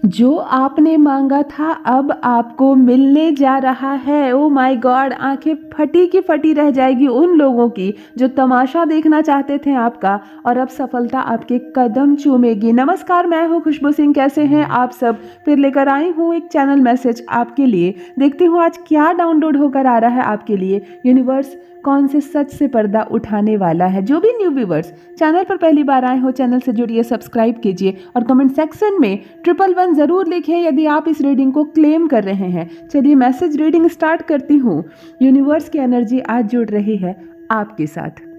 जो आपने मांगा था अब आपको मिलने जा रहा है। ओ माय गॉड, आंखें फटी की फटी रह जाएगी उन लोगों की जो तमाशा देखना चाहते थे आपका, और अब सफलता आपके कदम चूमेगी। नमस्कार, मैं हूँ खुशबू सिंह। कैसे हैं आप सब? फिर लेकर आई हूँ एक चैनल मैसेज आपके लिए। देखती हूँ आज क्या डाउनलोड होकर आ रहा है आपके लिए। यूनिवर्स कौन से सच से पर्दा उठाने वाला है? जो भी न्यू व्यूवर्स चैनल पर पहली बार आए हो, चैनल से जुड़िए, सब्सक्राइब कीजिए और कमेंट सेक्शन में 111 ज़रूर लिखें यदि आप इस रीडिंग को क्लेम कर रहे हैं। चलिए मैसेज रीडिंग स्टार्ट करती हूँ। यूनिवर्स की एनर्जी आज जुड़ रही है आपके साथ।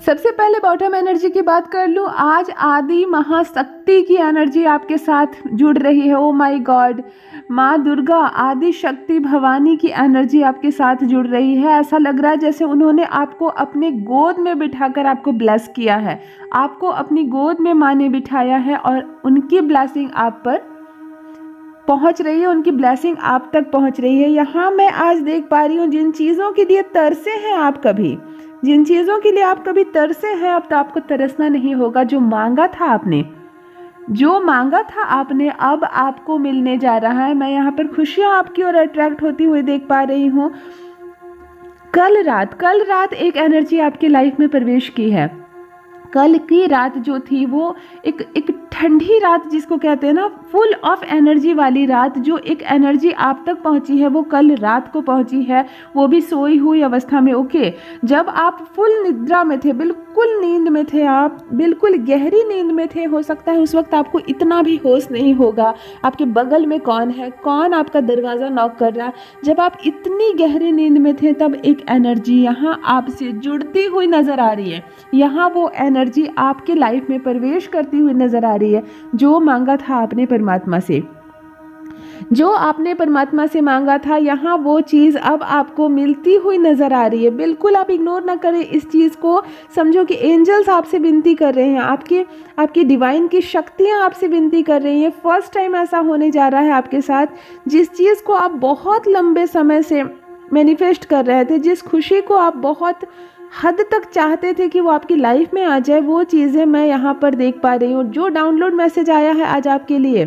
सबसे पहले बॉटम एनर्जी की बात कर लूँ। आज आदि महाशक्ति की एनर्जी आपके साथ जुड़ रही है। ओ माय गॉड, माँ दुर्गा, आदि शक्ति भवानी की एनर्जी आपके साथ जुड़ रही है। ऐसा लग रहा है जैसे उन्होंने आपको अपने गोद में बिठाकर आपको ब्लेस किया है। आपको अपनी गोद में माँ ने बिठाया है और उनकी ब्लेसिंग आप पर पहुंच रही है, उनकी ब्लेसिंग आप तक पहुंच रही है। यहाँ मैं आज देख पा रही हूँ जिन चीज़ों के लिए तरसे हैं आप कभी, जिन चीज़ों के लिए आप कभी तरसे हैं, अब तो आपको तरसना नहीं होगा। जो मांगा था आपने, जो मांगा था आपने, अब आपको मिलने जा रहा है। मैं यहाँ पर खुशियाँ आपकी ओर अट्रैक्ट होती हुई देख पा रही हूँ। कल रात एक एनर्जी आपकी लाइफ में प्रवेश की है। कल की रात जो थी वो एक ठंडी रात जिसको कहते हैं ना, फुल ऑफ एनर्जी वाली रात। जो एक एनर्जी आप तक पहुंची है वो कल रात को पहुंची है, वो भी सोई हुई अवस्था में। ओके, जब आप फुल निद्रा में थे, बिल्कुल नींद में थे, आप बिल्कुल गहरी नींद में थे। हो सकता है उस वक्त आपको इतना भी होश नहीं होगा आपके बगल में कौन है, कौन आपका दरवाज़ा नॉक कर रहा है। जब आप इतनी गहरी नींद में थे तब एक एनर्जी यहाँ आपसे जुड़ती हुई नज़र आ रही है। यहाँ वो एनर्जी आपके लाइफ में प्रवेश करती हुई नजर आ रही है। जो मांगा था आपने परमात्मा से, जो आपने परमात्मा से मांगा था, यहाँ वो चीज़ अब आपको मिलती हुई नजर आ रही है। बिल्कुल आप इग्नोर ना करें इस चीज़ को। समझो कि एंजल्स आपसे विनती कर रहे हैं, आपकी डिवाइन की शक्तियाँ आपसे विनती कर रही हैं। फर्स्ट टाइम ऐसा होने जा रहा है आपके साथ। जिस चीज़ को आप बहुत लंबे समय से मैनिफेस्ट कर रहे थे, जिस खुशी को आप बहुत हद तक चाहते थे कि वो आपकी लाइफ में आ जाए, वो चीज़ें मैं यहाँ पर देख पा रही हूँ। जो डाउनलोड मैसेज आया है आज आपके लिए,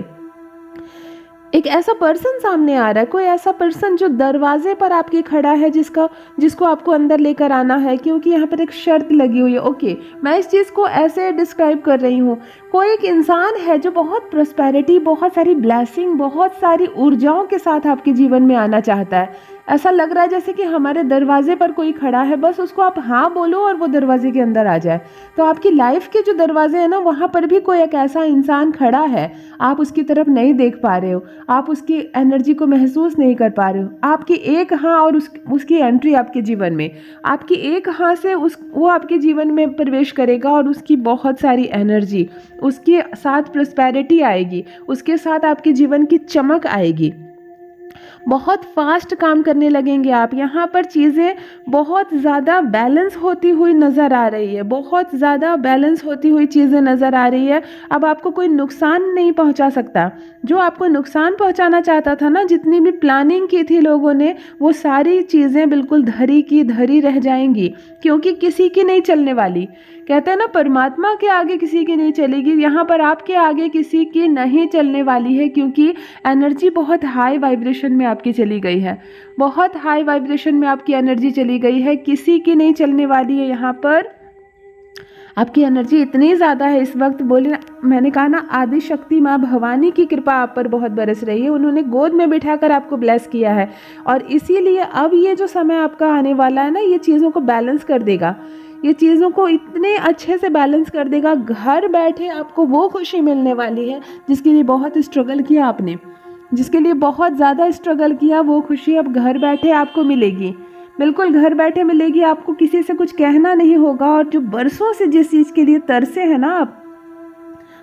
एक ऐसा पर्सन सामने आ रहा है, कोई ऐसा पर्सन जो दरवाजे पर आपके खड़ा है, जिसको आपको अंदर लेकर आना है, क्योंकि यहाँ पर एक शर्त लगी हुई है। ओके, मैं इस चीज़ को ऐसे डिस्क्राइब कर रही हूँ। कोई एक इंसान है जो बहुत प्रॉस्पेरिटी, बहुत सारी ब्लेसिंग, बहुत सारी ऊर्जाओं के साथ आपके जीवन में आना चाहता है। ऐसा लग रहा है जैसे कि हमारे दरवाजे पर कोई खड़ा है, बस उसको आप हाँ बोलो और वो दरवाजे के अंदर आ जाए। तो आपकी लाइफ के जो दरवाजे हैं ना, वहाँ पर भी कोई एक ऐसा इंसान खड़ा है। आप उसकी तरफ नहीं देख पा रहे हो, आप उसकी एनर्जी को महसूस नहीं कर पा रहे हो। आपकी एक हाँ और उसकी एंट्री आपके जीवन में, आपकी एक हाँ से वो आपके जीवन में प्रवेश करेगा और उसकी बहुत सारी एनर्जी, उसके साथ प्रॉस्पेरिटी आएगी, उसके साथ आपके जीवन की चमक आएगी। बहुत फास्ट काम करने लगेंगे आप। यहाँ पर चीज़ें बहुत ज़्यादा बैलेंस होती हुई नज़र आ रही है, बहुत ज़्यादा बैलेंस होती हुई चीज़ें नज़र आ रही है। अब आपको कोई नुकसान नहीं पहुँचा सकता। जो आपको नुकसान पहुँचाना चाहता था ना, जितनी भी प्लानिंग की थी लोगों ने, वो सारी चीज़ें बिल्कुल धरी की धरी रह जाएंगी, क्योंकि किसी की नहीं चलने वाली। कहते हैं ना, परमात्मा के आगे किसी की नहीं चलेगी। यहाँ पर आपके आगे किसी की नहीं चलने वाली है, क्योंकि एनर्जी बहुत हाई वाइब्रेशन में आपकी चली गई है, बहुत हाई वाइब्रेशन में आपकी एनर्जी चली गई है। किसी की नहीं चलने वाली है। यहाँ पर आपकी एनर्जी इतनी ज़्यादा है इस वक्त, बोले मैंने कहा ना, आदि शक्ति माँ भवानी की कृपा आप पर बहुत बरस रही है। उन्होंने गोद में बिठाकर आपको ब्लेस किया है, और इसीलिए अब ये जो समय आपका आने वाला है ना, ये चीज़ों को बैलेंस कर देगा। ये चीज़ों को इतने अच्छे से बैलेंस कर देगा। घर बैठे आपको वो खुशी मिलने वाली है जिसके लिए बहुत स्ट्रगल किया आपने, जिसके लिए बहुत ज़्यादा स्ट्रगल किया, वो खुशी अब घर बैठे आपको मिलेगी। बिल्कुल घर बैठे मिलेगी। आपको किसी से कुछ कहना नहीं होगा। और जो बरसों से जिस चीज़ के लिए तरसे हैं ना आप,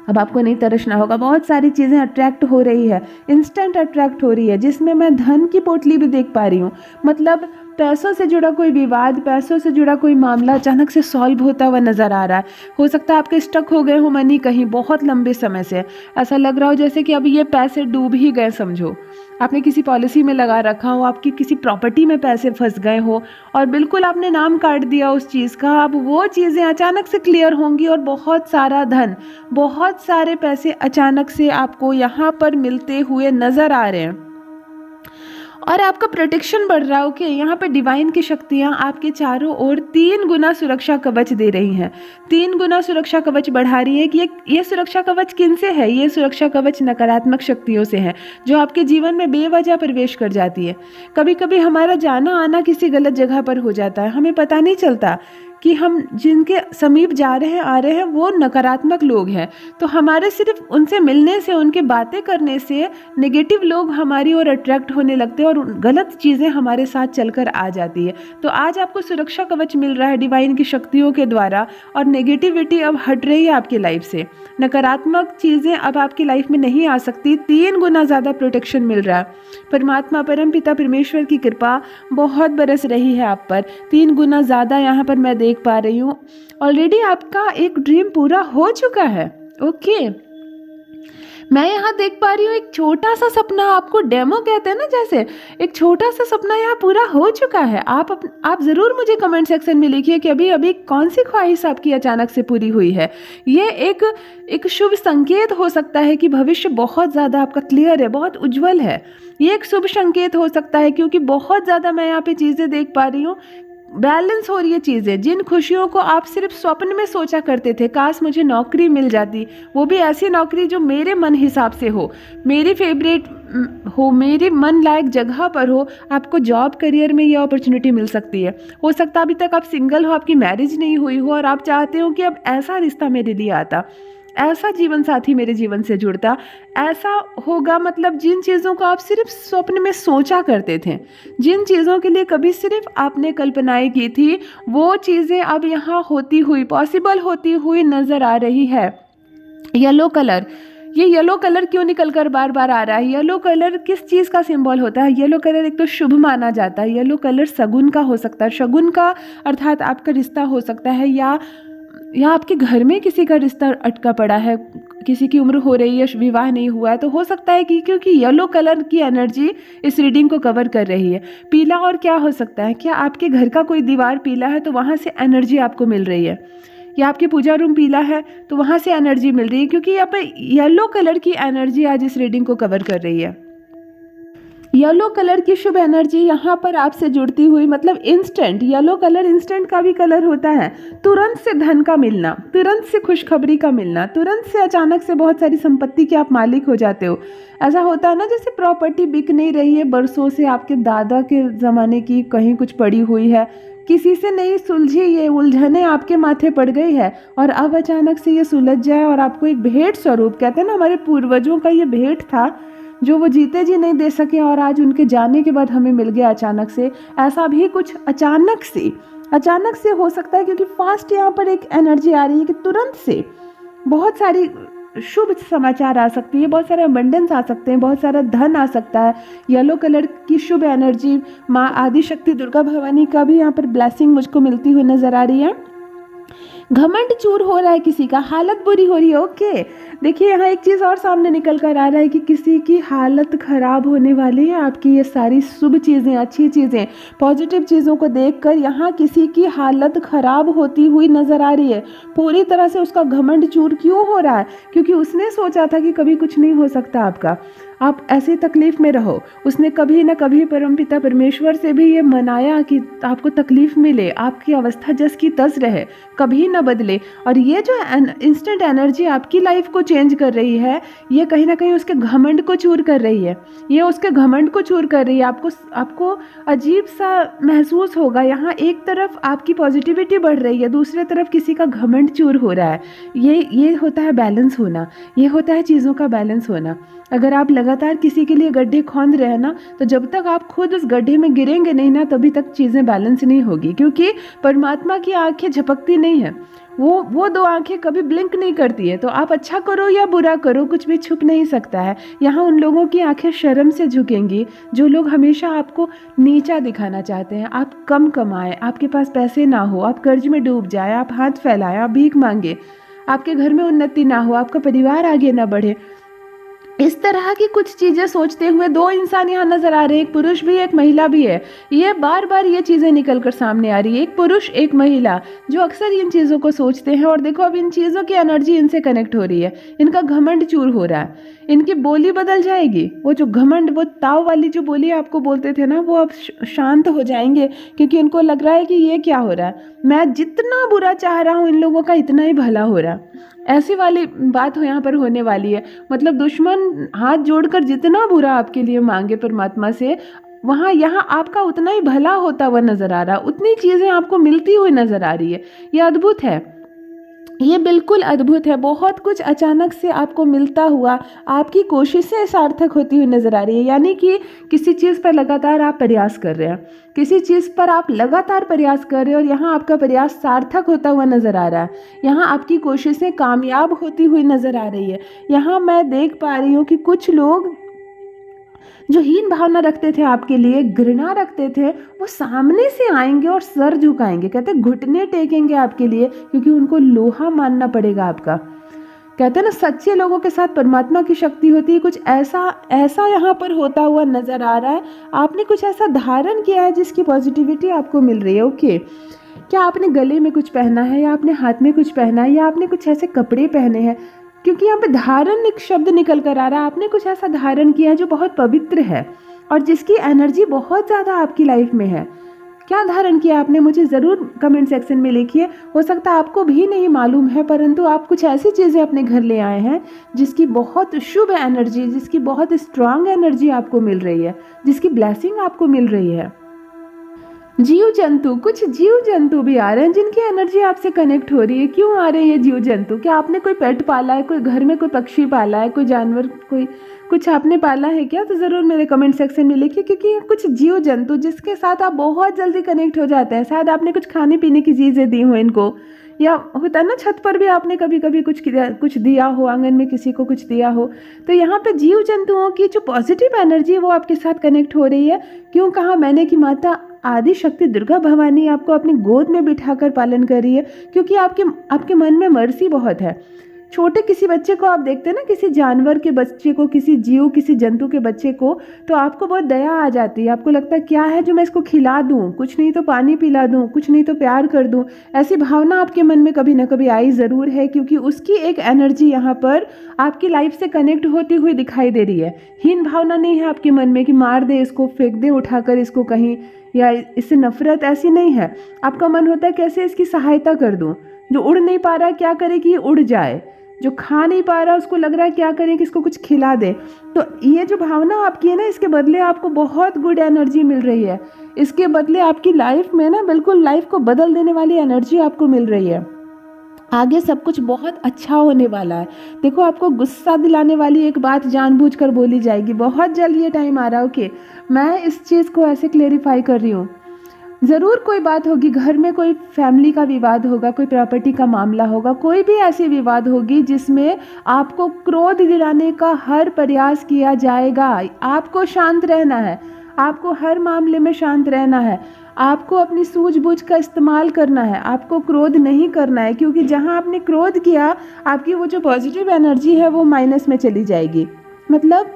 अब आपको नहीं तरसना होगा। बहुत सारी चीज़ें अट्रैक्ट हो रही है, इंस्टेंट अट्रैक्ट हो रही है, जिसमें मैं धन की पोटली भी देख पा रही हूँ। मतलब पैसों से जुड़ा कोई विवाद, पैसों से जुड़ा कोई मामला अचानक से सॉल्व होता हुआ नज़र आ रहा है। हो सकता है आपके स्टक हो गए हो मनी कहीं बहुत लंबे समय से, ऐसा लग रहा हो जैसे कि अब ये पैसे डूब ही गए समझो। आपने किसी पॉलिसी में लगा रखा हो, आपकी किसी प्रॉपर्टी में पैसे फंस गए हो और बिल्कुल आपने नाम काट दिया उस चीज़ का। अब वो चीज़ें अचानक से क्लियर होंगी और बहुत सारा धन, बहुत सारे पैसे अचानक से आपको यहाँ पर मिलते हुए नज़र आ रहे हैं और आपका प्रोटेक्शन बढ़ रहा है। ओके, यहाँ पे डिवाइन की शक्तियाँ आपके चारों ओर 3 गुना सुरक्षा कवच दे रही हैं। 3 गुना सुरक्षा कवच बढ़ा रही है कि ये सुरक्षा कवच किन से है? ये सुरक्षा कवच नकारात्मक शक्तियों से है जो आपके जीवन में बेवजह प्रवेश कर जाती है। कभी कभी हमारा जाना आना किसी गलत जगह पर हो जाता है, हमें पता नहीं चलता कि हम जिनके समीप जा रहे हैं आ रहे हैं वो नकारात्मक लोग हैं, तो हमारे सिर्फ उनसे मिलने से, उनके बातें करने से नेगेटिव लोग हमारी ओर अट्रैक्ट होने लगते हैं और गलत चीज़ें हमारे साथ चलकर आ जाती है। तो आज आपको सुरक्षा कवच मिल रहा है डिवाइन की शक्तियों के द्वारा और नेगेटिविटी अब हट रही है आपकी लाइफ से। नकारात्मक चीज़ें अब आपकी लाइफ में नहीं आ सकती। 3 गुना ज़्यादा प्रोटेक्शन मिल रहा है। परमात्मा परमपिता परमेश्वर की कृपा बहुत बरस रही है आप पर। 3 गुना ज़्यादा यहाँ पर मैं देख पा रही हूँ। ऑलरेडी आपका एक ड्रीम पूरा हो चुका है। ओके, मैं यहाँ देख पा रही हूँ एक छोटा सा सपना, आपको डेमो कहते हैं ना, जैसे एक छोटा सा सपना यहाँ पूरा हो चुका है। आप ज़रूर मुझे कमेंट सेक्शन में लिखिए कि अभी अभी कौन सी ख्वाहिश आपकी अचानक से पूरी हुई है। ये एक शुभ संकेत हो सकता है कि भविष्य बहुत ज़्यादा आपका क्लियर है, बहुत उज्जवल है। ये एक शुभ संकेत हो सकता है क्योंकि बहुत ज़्यादा मैं यहाँ पे चीज़ें देख पा रही हूँ, बैलेंस हो रही है चीज़ें। जिन खुशियों को आप सिर्फ स्वप्न में सोचा करते थे, काश मुझे नौकरी मिल जाती, वो भी ऐसी नौकरी जो मेरे मन हिसाब से हो, मेरी फेवरेट हो, मेरे मन लायक जगह पर हो, आपको जॉब करियर में ये अपॉर्चुनिटी मिल सकती है। हो सकता है अभी तक आप सिंगल हो, आपकी मैरिज नहीं हुई हो और आप चाहते हो कि अब ऐसा रिश्ता मेरे लिए आता, ऐसा जीवन साथी मेरे जीवन से जुड़ता, ऐसा होगा। मतलब जिन चीज़ों को आप सिर्फ स्वप्न में सोचा करते थे, जिन चीज़ों के लिए कभी सिर्फ आपने कल्पनाएं की थी, वो चीज़ें अब यहाँ होती हुई, पॉसिबल होती हुई नज़र आ रही है। येलो कलर, ये येलो कलर क्यों निकल कर बार बार आ रहा है? येलो कलर किस चीज़ का सिंबल होता है? येलो कलर एक तो शुभ माना जाता है। येलो कलर शगुन का हो सकता है। शगुन का अर्थात आपका रिश्ता हो सकता है या आपके घर में किसी का रिश्ता अटका पड़ा है, किसी की उम्र हो रही है, विवाह नहीं हुआ है, तो हो सकता है कि क्योंकि येलो कलर की एनर्जी इस रीडिंग को कवर कर रही है। पीला और क्या हो सकता है? क्या आपके घर का कोई दीवार पीला है तो वहाँ से एनर्जी आपको मिल रही है, या आपकी पूजा रूम पीला है तो वहाँ से एनर्जी मिल रही है, क्योंकि यहाँ पर येलो कलर की एनर्जी आज इस रीडिंग को कवर कर रही है। येलो कलर की शुभ एनर्जी यहाँ पर आपसे जुड़ती हुई, मतलब इंस्टेंट, येलो कलर इंस्टेंट का भी कलर होता है। तुरंत से धन का मिलना, तुरंत से खुशखबरी का मिलना, तुरंत से अचानक से बहुत सारी संपत्ति के आप मालिक हो जाते हो। ऐसा होता है ना जैसे प्रॉपर्टी बिक नहीं रही है बरसों से, आपके दादा के ज़माने की कहीं कुछ पड़ी हुई है, किसी से नहीं सुलझी, ये उलझने आपके माथे पड़ गई है और अब अचानक से ये सुलझ जाए और आपको एक भेंट स्वरूप, कहते हैं ना हमारे पूर्वजों का ये भेंट था जो वो जीते जी नहीं दे सके और आज उनके जाने के बाद हमें मिल गया अचानक से। ऐसा भी कुछ अचानक से हो सकता है, क्योंकि फास्ट यहाँ पर एक एनर्जी आ रही है कि तुरंत से बहुत सारी शुभ समाचार आ सकती है, बहुत सारे अबंडेंस आ सकते हैं, बहुत सारा धन आ सकता है। येलो कलर की शुभ एनर्जी माँ आदि शक्ति दुर्गा भवानी का भी यहाँ पर ब्लेसिंग मुझको मिलती हुई नजर आ रही है। घमंड चूर हो रहा है, किसी का हालत बुरी हो रही है। ओके, देखिए यहाँ एक चीज़ और सामने निकल कर आ रहा है कि किसी की हालत खराब होने वाली है। आपकी ये सारी शुभ चीज़ें, अच्छी चीज़ें, पॉजिटिव चीज़ों को देखकर यहाँ किसी की हालत खराब होती हुई नज़र आ रही है। पूरी तरह से उसका घमंड चूर क्यों हो रहा है? क्योंकि उसने सोचा था कि कभी कुछ नहीं हो सकता आपका, आप ऐसी तकलीफ में रहो। उसने कभी न कभी परमपिता परमेश्वर से भी ये मनाया कि आपको तकलीफ मिले, आपकी अवस्था जस की तस रहे, कभी न बदले। और ये जो इंस्टेंट एनर्जी आपकी लाइफ को चेंज कर रही है, ये कहीं ना कहीं उसके घमंड को चूर कर रही है। ये उसके घमंड को चूर कर रही है। आपको अजीब सा महसूस होगा। यहाँ एक तरफ आपकी पॉजिटिविटी बढ़ रही है, दूसरी तरफ किसी का घमंड चूर हो रहा है। ये होता है बैलेंस होना, ये होता है चीज़ों का बैलेंस होना। अगर आप लगातार किसी के लिए गड्ढे खोद रहे हैं ना, तो जब तक आप खुद उस गड्ढे में गिरेंगे नहीं ना, तभी तक चीज़ें बैलेंस नहीं होगी, क्योंकि परमात्मा की आंखें झपकती नहीं है। वो दो आंखें कभी ब्लिंक नहीं करती है। तो आप अच्छा करो या बुरा करो, कुछ भी छुप नहीं सकता है। यहाँ उन लोगों की आंखें शर्म से झुकेंगी जो लोग हमेशा आपको नीचा दिखाना चाहते हैं। आप कम कमाएं, आपके पास पैसे ना हो, आप कर्ज में डूब जाए, आप हाथ फैलाएं, आप भीख मांगे, आपके घर में उन्नति ना हो, आपका परिवार आगे ना बढ़े। इस तरह की कुछ चीज़ें सोचते हुए दो इंसान यहाँ नजर आ रहे हैं, एक पुरुष भी एक महिला भी है। ये बार बार ये चीज़ें निकल कर सामने आ रही है, एक पुरुष एक महिला जो अक्सर इन चीज़ों को सोचते हैं। और देखो अब इन चीज़ों की एनर्जी इनसे कनेक्ट हो रही है, इनका घमंड चूर हो रहा है, इनकी बोली बदल जाएगी। वो जो घमंड, वो ताव वाली जो बोली आपको बोलते थे ना, वो अब शांत हो जाएंगे, क्योंकि इनको लग रहा है कि ये क्या हो रहा है, मैं जितना बुरा चाह रहा हूँ इन लोगों का इतना ही भला हो रहा है। ऐसी वाली बात यहाँ पर होने वाली है। मतलब दुश्मन हाथ जोड़कर जितना बुरा आपके लिए मांगे परमात्मा से, वहाँ यहाँ आपका उतना ही भला होता हुआ नजर आ रहा, उतनी चीज़ें आपको मिलती हुई नजर आ रही है। ये अद्भुत है, ये बिल्कुल अद्भुत है। बहुत कुछ अचानक से आपको मिलता हुआ, आपकी कोशिशें सार्थक होती हुई नजर आ रही है। यानी कि किसी चीज़ पर लगातार आप प्रयास कर रहे हैं, किसी चीज़ पर आप लगातार प्रयास कर रहे हैं और यहाँ आपका प्रयास सार्थक होता हुआ नजर आ रहा है। यहाँ आपकी कोशिशें कामयाब होती हुई नजर आ रही है। यहाँ मैं देख पा रही हूँ कि कुछ लोग जो हीन भावना रखते थे आपके लिए, घृणा रखते थे, वो सामने से आएंगे और सर झुकाएंगे, कहते घुटने टेकेंगे आपके लिए, क्योंकि उनको लोहा मानना पड़ेगा आपका। कहते हैं ना, सच्चे लोगों के साथ परमात्मा की शक्ति होती है। कुछ ऐसा ऐसा यहाँ पर होता हुआ नजर आ रहा है। आपने कुछ ऐसा धारण किया है जिसकी पॉजिटिविटी आपको मिल रही है। ओके, क्या आपने गले में कुछ पहना है, या आपने हाथ में कुछ पहना है, या आपने कुछ ऐसे कपड़े पहने हैं, क्योंकि यहाँ पे धारण एक शब्द निकल कर आ रहा है। आपने कुछ ऐसा धारण किया है जो बहुत पवित्र है और जिसकी एनर्जी बहुत ज़्यादा आपकी लाइफ में है। क्या धारण किया आपने, मुझे ज़रूर कमेंट सेक्शन में लिखिए। हो सकता है आपको भी नहीं मालूम है, परंतु आप कुछ ऐसी चीज़ें अपने घर ले आए हैं जिसकी बहुत शुभ एनर्जी, जिसकी बहुत स्ट्रांग एनर्जी आपको मिल रही है, जिसकी ब्लेसिंग आपको मिल रही है। जीव जंतु, कुछ जीव जंतु भी आ रहे हैं जिनकी एनर्जी आपसे कनेक्ट हो रही है। क्यों आ रहे हैं ये जीव जंतु? क्या आपने कोई पेट पाला है, कोई घर में कोई पक्षी पाला है, कोई जानवर, कोई कुछ आपने पाला है क्या? तो ज़रूर मेरे कमेंट सेक्शन में लिखिए, क्योंकि ये कुछ जीव जंतु जिसके साथ आप बहुत जल्दी कनेक्ट हो जाते हैं। शायद आपने कुछ खाने पीने की चीज़ें दी हो इनको, या होता है ना छत पर भी आपने कभी कभी कुछ दिया हो, आंगन में किसी को कुछ दिया हो। तो यहाँ पे जीव जंतुओं की जो पॉजिटिव एनर्जी है वो आपके साथ कनेक्ट हो रही है। क्यों कहा मैंने कि माता आदि शक्ति दुर्गा भवानी आपको अपनी गोद में बिठाकर पालन कर रही है, क्योंकि आपके मन में मर्सी बहुत है। छोटे किसी बच्चे को आप देखते हैं ना, किसी जानवर के बच्चे को, किसी जीव, किसी जंतु के बच्चे को, तो आपको बहुत दया आ जाती है। आपको लगता है क्या है जो मैं इसको खिला दूं, कुछ नहीं तो पानी पिला दूं, कुछ नहीं तो प्यार कर दूं। ऐसी भावना आपके मन में कभी ना कभी आई ज़रूर है, क्योंकि उसकी एक एनर्जी यहाँ पर आपकी लाइफ से कनेक्ट होती हुई दिखाई दे रही है। हीन भावना नहीं है आपके मन में कि मार दे इसको, फेंक दे उठाकर इसको कहीं, या इससे नफरत, ऐसी नहीं है। आपका मन होता है कैसे इसकी सहायता कर दूं। जो उड़ नहीं पा रहा है, क्या करे कि ये उड़ जाए। जो खा नहीं पा रहा, उसको लग रहा है क्या करें कि इसको कुछ खिला दे। तो ये जो भावना आपकी है ना, इसके बदले आपको बहुत गुड एनर्जी मिल रही है। इसके बदले आपकी लाइफ में ना बिल्कुल लाइफ को बदल देने वाली एनर्जी आपको मिल रही है। आगे सब कुछ बहुत अच्छा होने वाला है। देखो, आपको गुस्सा दिलाने वाली एक बात जानबूझकर बोली जाएगी, बहुत जल्द ये टाइम आ रहा है। ओके, मैं इस चीज़ को ऐसे क्लेरिफाई कर रही हूँ। ज़रूर कोई बात होगी, घर में कोई फैमिली का विवाद होगा, कोई प्रॉपर्टी का मामला होगा, कोई भी ऐसी विवाद होगी जिसमें आपको क्रोध दिलाने का हर प्रयास किया जाएगा। आपको शांत रहना है, आपको हर मामले में शांत रहना है, आपको अपनी सूझबूझ का इस्तेमाल करना है, आपको क्रोध नहीं करना है, क्योंकि जहां आपने क्रोध किया आपकी वो जो पॉजिटिव एनर्जी है वो माइनस में चली जाएगी। मतलब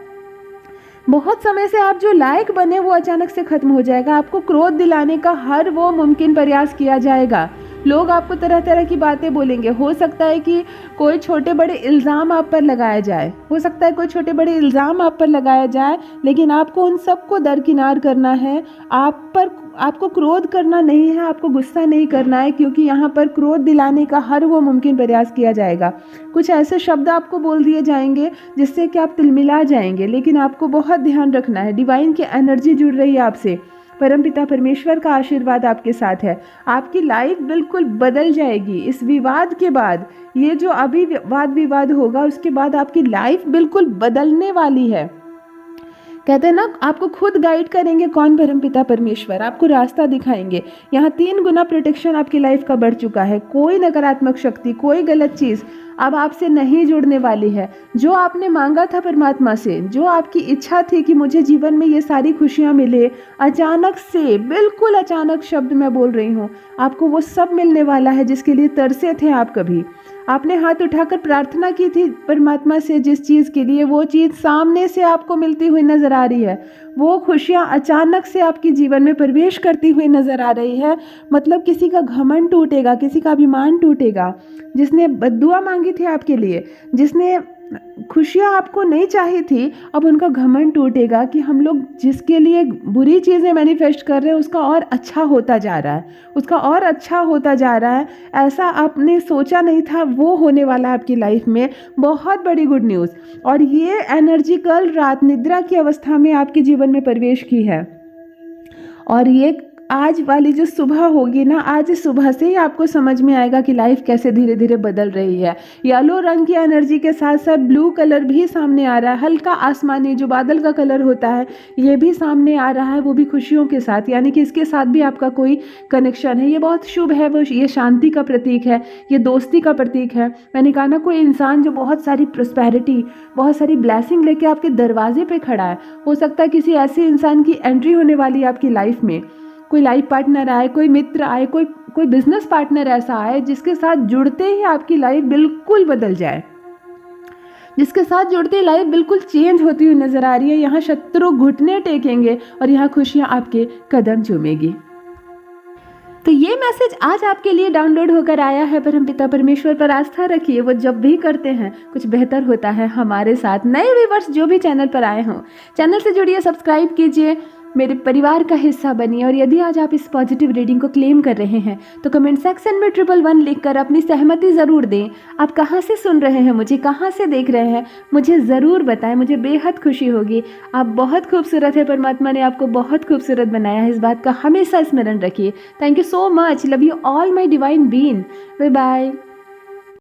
बहुत समय से आप जो लायक बने वो अचानक से खत्म हो जाएगा। आपको क्रोध दिलाने का हर वो मुमकिन प्रयास किया जाएगा। लोग आपको तरह तरह की बातें बोलेंगे। हो सकता है कि कोई छोटे बड़े इल्ज़ाम आप पर लगाया जाए, हो सकता है कोई छोटे बड़े इल्ज़ाम आप पर लगाया जाए, लेकिन आपको उन सबको दरकिनार करना है। आपको क्रोध करना नहीं है, आपको गुस्सा नहीं करना है, क्योंकि यहाँ पर क्रोध दिलाने का हर वो मुमकिन प्रयास किया जाएगा। कुछ ऐसे शब्द आपको बोल दिए जाएंगे जिससे कि आप तिलमिला जाएंगे, लेकिन आपको बहुत ध्यान रखना है। डिवाइन की एनर्जी जुड़ रही है आपसे, परमपिता परमेश्वर का आशीर्वाद आपके साथ है। आपकी लाइफ बिल्कुल बदल जाएगी इस विवाद के बाद। ये जो अभी वाद विवाद होगा उसके बाद आपकी लाइफ बिल्कुल बदलने वाली है। कहते हैं ना, आपको खुद गाइड करेंगे कौन? परमपिता परमेश्वर आपको रास्ता दिखाएंगे। यहाँ 3 गुना प्रोटेक्शन आपकी लाइफ का बढ़ चुका है। कोई नकारात्मक शक्ति, कोई गलत चीज़ अब आपसे नहीं जुड़ने वाली है। जो आपने मांगा था परमात्मा से, जो आपकी इच्छा थी कि मुझे जीवन में ये सारी खुशियाँ मिले, अचानक से, बिल्कुल अचानक शब्द मैं बोल रही हूँ, आपको वो सब मिलने वाला है जिसके लिए तरसे थे आप कभी। आपने हाथ उठाकर प्रार्थना की थी परमात्मा से जिस चीज़ के लिए, वो चीज़ सामने से आपको मिलती हुई नज़र आ रही है। वो खुशियाँ अचानक से आपके जीवन में प्रवेश करती हुई नज़र आ रही है। मतलब किसी का घमंड टूटेगा, किसी का अभिमान टूटेगा। जिसने बद्दुआ मांगी थी आपके लिए, जिसने खुशियाँ आपको नहीं चाही थी, अब उनका घमंड टूटेगा कि हम लोग जिसके लिए बुरी चीज़ें मैनिफेस्ट कर रहे हैं उसका और अच्छा होता जा रहा है, उसका और अच्छा होता जा रहा है। ऐसा आपने सोचा नहीं था, वो होने वाला है आपकी लाइफ में। बहुत बड़ी गुड न्यूज़। और ये एनर्जी कल रात निद्रा की अवस्था में आपके जीवन में प्रवेश की है। और ये आज वाली जो सुबह होगी ना, आज सुबह से ही आपको समझ में आएगा कि लाइफ कैसे धीरे धीरे बदल रही है। येलो रंग की एनर्जी के साथ साथ ब्लू कलर भी सामने आ रहा है। हल्का आसमानी जो बादल का कलर होता है ये भी सामने आ रहा है, वो भी खुशियों के साथ। यानी कि इसके साथ भी आपका कोई कनेक्शन है। ये बहुत शुभ है। वो ये शांति का प्रतीक है, ये दोस्ती का प्रतीक है। मैंने कहा ना, कोई इंसान जो बहुत सारी प्रोस्पेरिटी, बहुत सारी ब्लेसिंग लेके आपके दरवाजे पे खड़ा है। हो सकता है किसी ऐसे इंसान की एंट्री होने वाली है आपकी लाइफ में। कोई लाइफ पार्टनर आए, कोई मित्र आए, कोई बिजनेस पार्टनर ऐसा आए जिसके साथ जुड़ते ही आपकी लाइफ बिल्कुल बदल जाए, जिसके साथ जुड़ते ही लाइफ बिल्कुल चेंज होती हुई नजर आ रही है। यहाँ शत्रु घुटने टेकेंगे और यहाँ खुशियाँ आपके कदम चूमेगी। तो ये मैसेज आज आपके लिए डाउनलोड होकर आया है। परमपिता परमेश्वर पर आस्था रखिए, वो जब भी करते हैं कुछ बेहतर होता है हमारे साथ। नए व्यूअर्स जो भी चैनल पर आए हों, चैनल से जुड़िए, सब्सक्राइब कीजिए, मेरे परिवार का हिस्सा बनिए। और यदि आज आप इस पॉजिटिव रीडिंग को क्लेम कर रहे हैं तो कमेंट सेक्शन में 111 लिखकर अपनी सहमति ज़रूर दें। आप कहाँ से सुन रहे हैं मुझे, कहाँ से देख रहे हैं, मुझे ज़रूर बताएं। मुझे बेहद खुशी होगी। आप बहुत खूबसूरत है, परमात्मा ने आपको बहुत खूबसूरत बनाया है। इस बात का हमेशा स्मरण रखिए। Thank you so much. Love you all my divine being. Bye bye.